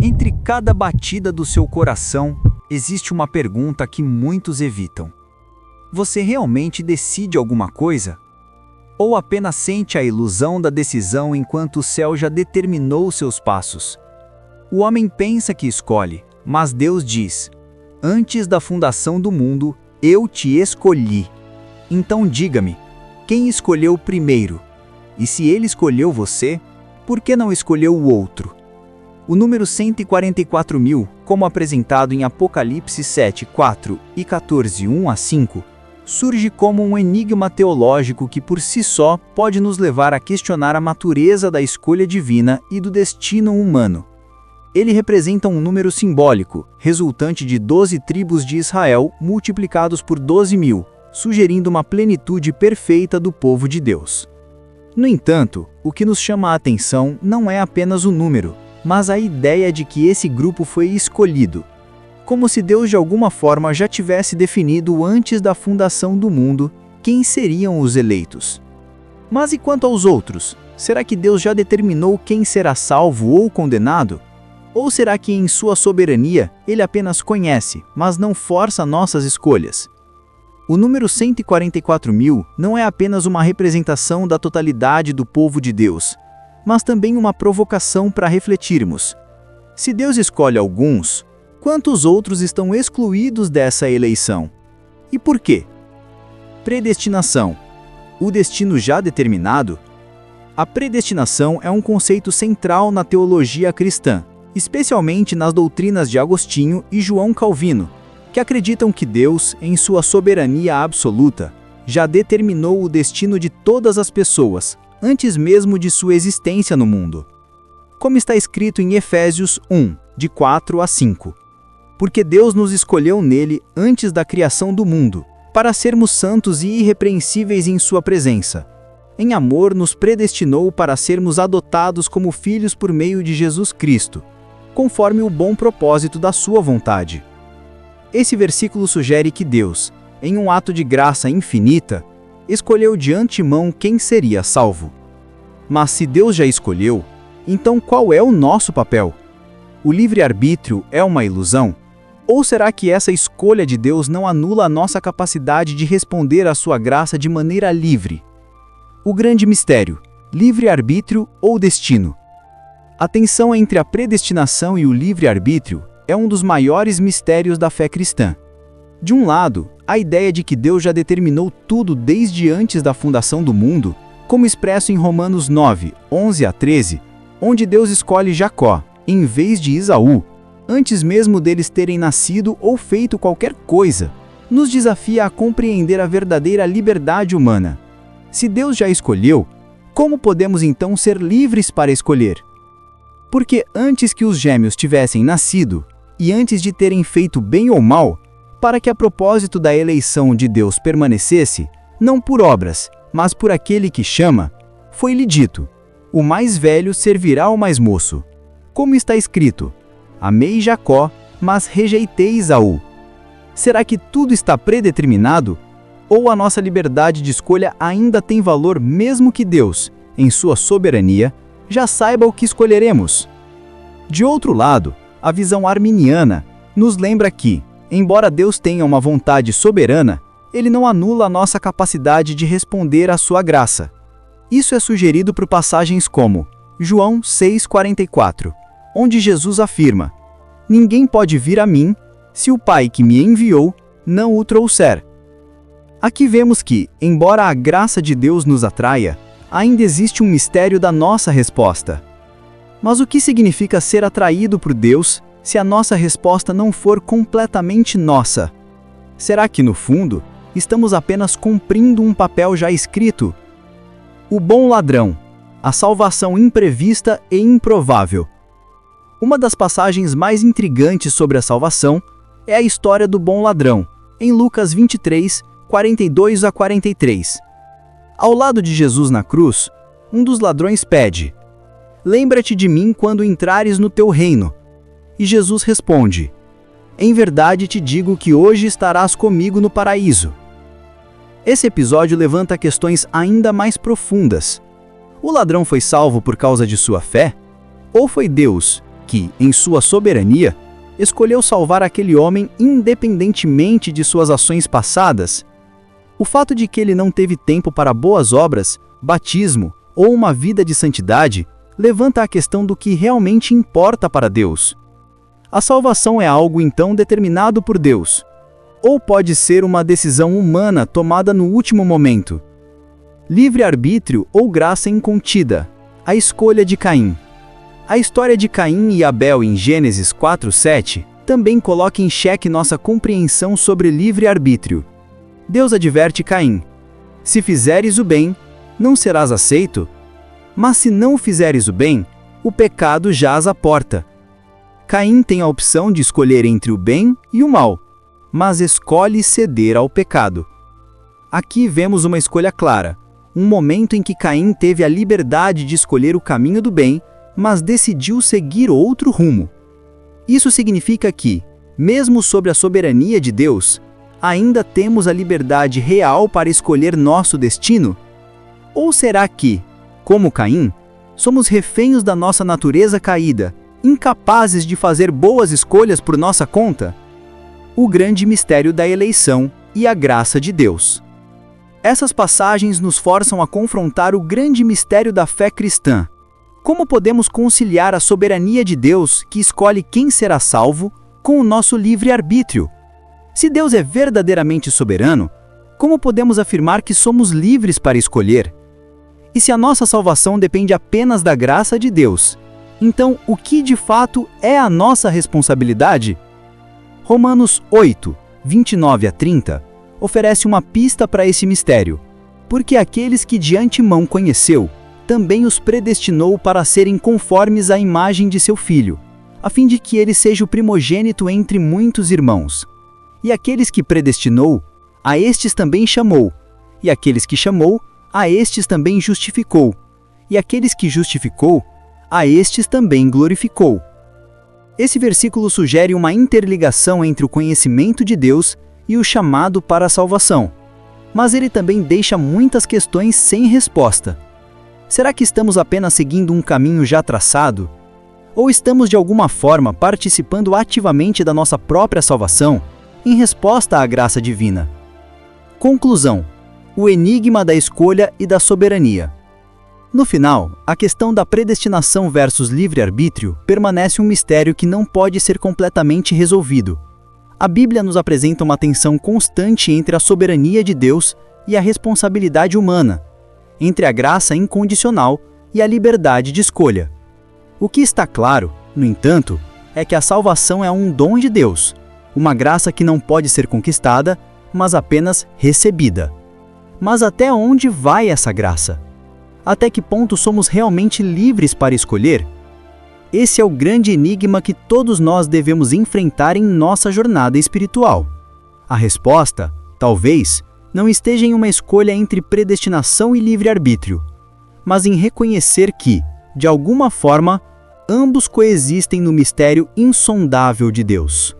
Entre cada batida do seu coração, existe uma pergunta que muitos evitam. Você realmente decide alguma coisa? Ou apenas sente a ilusão da decisão enquanto o céu já determinou seus passos? O homem pensa que escolhe, mas Deus diz: antes da fundação do mundo, eu te escolhi. Então diga-me, quem escolheu primeiro? E se ele escolheu você, por que não escolheu o outro? O número 144.000, como apresentado em Apocalipse 7, 4 e 14, 1 a 5, surge como um enigma teológico que por si só pode nos levar a questionar a natureza da escolha divina e do destino humano. Ele representa um número simbólico, resultante de 12 tribos de Israel multiplicados por 12.000, sugerindo uma plenitude perfeita do povo de Deus. No entanto, o que nos chama a atenção não é apenas o número, mas a ideia de que esse grupo foi escolhido, como se Deus de alguma forma já tivesse definido antes da fundação do mundo quem seriam os eleitos. Mas e quanto aos outros? Será que Deus já determinou quem será salvo ou condenado? Ou será que em sua soberania Ele apenas conhece, mas não força nossas escolhas? O número 144.000 não é apenas uma representação da totalidade do povo de Deus, mas também uma provocação para refletirmos. Se Deus escolhe alguns, quantos outros estão excluídos dessa eleição? E por quê? Predestinação. O destino já determinado? A predestinação é um conceito central na teologia cristã, especialmente nas doutrinas de Agostinho e João Calvino, que acreditam que Deus, em sua soberania absoluta, já determinou o destino de todas as pessoas, antes mesmo de sua existência no mundo. Como está escrito em Efésios 1, de 4 a 5. Porque Deus nos escolheu nele antes da criação do mundo, para sermos santos e irrepreensíveis em sua presença. Em amor nos predestinou para sermos adotados como filhos por meio de Jesus Cristo, conforme o bom propósito da sua vontade. Esse versículo sugere que Deus, em um ato de graça infinita, escolheu de antemão quem seria salvo. Mas se Deus já escolheu, então qual é o nosso papel? O livre-arbítrio é uma ilusão? Ou será que essa escolha de Deus não anula a nossa capacidade de responder à sua graça de maneira livre? O grande mistério: livre-arbítrio ou destino? A tensão entre a predestinação e o livre-arbítrio é um dos maiores mistérios da fé cristã. De um lado, a ideia de que Deus já determinou tudo desde antes da fundação do mundo, como expresso em Romanos 9, 11 a 13, onde Deus escolhe Jacó, em vez de Esaú, antes mesmo deles terem nascido ou feito qualquer coisa, nos desafia a compreender a verdadeira liberdade humana. Se Deus já escolheu, como podemos então ser livres para escolher? Porque antes que os gêmeos tivessem nascido, e antes de terem feito bem ou mal, para que a propósito da eleição de Deus permanecesse, não por obras, mas por aquele que chama, foi-lhe dito: o mais velho servirá ao mais moço. Como está escrito: amei Jacó, mas rejeitei Esaú. Será que tudo está predeterminado? Ou a nossa liberdade de escolha ainda tem valor mesmo que Deus, em sua soberania, já saiba o que escolheremos? De outro lado, a visão arminiana nos lembra que, embora Deus tenha uma vontade soberana, Ele não anula a nossa capacidade de responder à sua graça. Isso é sugerido por passagens como João 6,44, onde Jesus afirma: ninguém pode vir a mim, se o Pai que me enviou não o trouxer. Aqui vemos que, embora a graça de Deus nos atraia, ainda existe um mistério da nossa resposta. Mas o que significa ser atraído por Deus se a nossa resposta não for completamente nossa? Será que, no fundo, estamos apenas cumprindo um papel já escrito? O bom ladrão, a salvação imprevista e improvável. Uma das passagens mais intrigantes sobre a salvação é a história do bom ladrão, em Lucas 23, 42 a 43. Ao lado de Jesus na cruz, um dos ladrões pede: lembra-te de mim quando entrares no teu reino. E Jesus responde: em verdade te digo que hoje estarás comigo no paraíso. Esse episódio levanta questões ainda mais profundas. O ladrão foi salvo por causa de sua fé? Ou foi Deus, que, em sua soberania, escolheu salvar aquele homem independentemente de suas ações passadas. O fato de que ele não teve tempo para boas obras, batismo ou uma vida de santidade levanta a questão do que realmente importa para Deus. A salvação é algo então determinado por Deus, ou pode ser uma decisão humana tomada no último momento. Livre-arbítrio ou graça incontida, a escolha de Caim. A história de Caim e Abel em Gênesis 4:7 também coloca em xeque nossa compreensão sobre livre-arbítrio. Deus adverte Caim: se fizeres o bem, não serás aceito, mas se não fizeres o bem, o pecado jaz à porta. Caim tem a opção de escolher entre o bem e o mal, mas escolhe ceder ao pecado. Aqui vemos uma escolha clara, um momento em que Caim teve a liberdade de escolher o caminho do bem, mas decidiu seguir outro rumo. Isso significa que, mesmo sob a soberania de Deus, ainda temos a liberdade real para escolher nosso destino? Ou será que, como Caim, somos reféns da nossa natureza caída, incapazes de fazer boas escolhas por nossa conta? O grande mistério da eleição e a graça de Deus. Essas passagens nos forçam a confrontar o grande mistério da fé cristã. Como podemos conciliar a soberania de Deus, que escolhe quem será salvo, com o nosso livre-arbítrio? Se Deus é verdadeiramente soberano, como podemos afirmar que somos livres para escolher? E se a nossa salvação depende apenas da graça de Deus, então o que de fato é a nossa responsabilidade? Romanos 8, 29 a 30 oferece uma pista para esse mistério. Porque aqueles que de antemão conheceu, também os predestinou para serem conformes à imagem de seu Filho, a fim de que ele seja o primogênito entre muitos irmãos. E aqueles que predestinou, a estes também chamou. E aqueles que chamou, a estes também justificou. E aqueles que justificou, a estes também glorificou. Esse versículo sugere uma interligação entre o conhecimento de Deus e o chamado para a salvação. Mas ele também deixa muitas questões sem resposta. Será que estamos apenas seguindo um caminho já traçado? Ou estamos de alguma forma participando ativamente da nossa própria salvação, em resposta à graça divina? Conclusão: o enigma da escolha e da soberania. No final, a questão da predestinação versus livre-arbítrio permanece um mistério que não pode ser completamente resolvido. A Bíblia nos apresenta uma tensão constante entre a soberania de Deus e a responsabilidade humana, entre a graça incondicional e a liberdade de escolha. O que está claro, no entanto, é que a salvação é um dom de Deus, uma graça que não pode ser conquistada, mas apenas recebida. Mas até onde vai essa graça? Até que ponto somos realmente livres para escolher? Esse é o grande enigma que todos nós devemos enfrentar em nossa jornada espiritual. A resposta, talvez, não esteja em uma escolha entre predestinação e livre-arbítrio, mas em reconhecer que, de alguma forma, ambos coexistem no mistério insondável de Deus.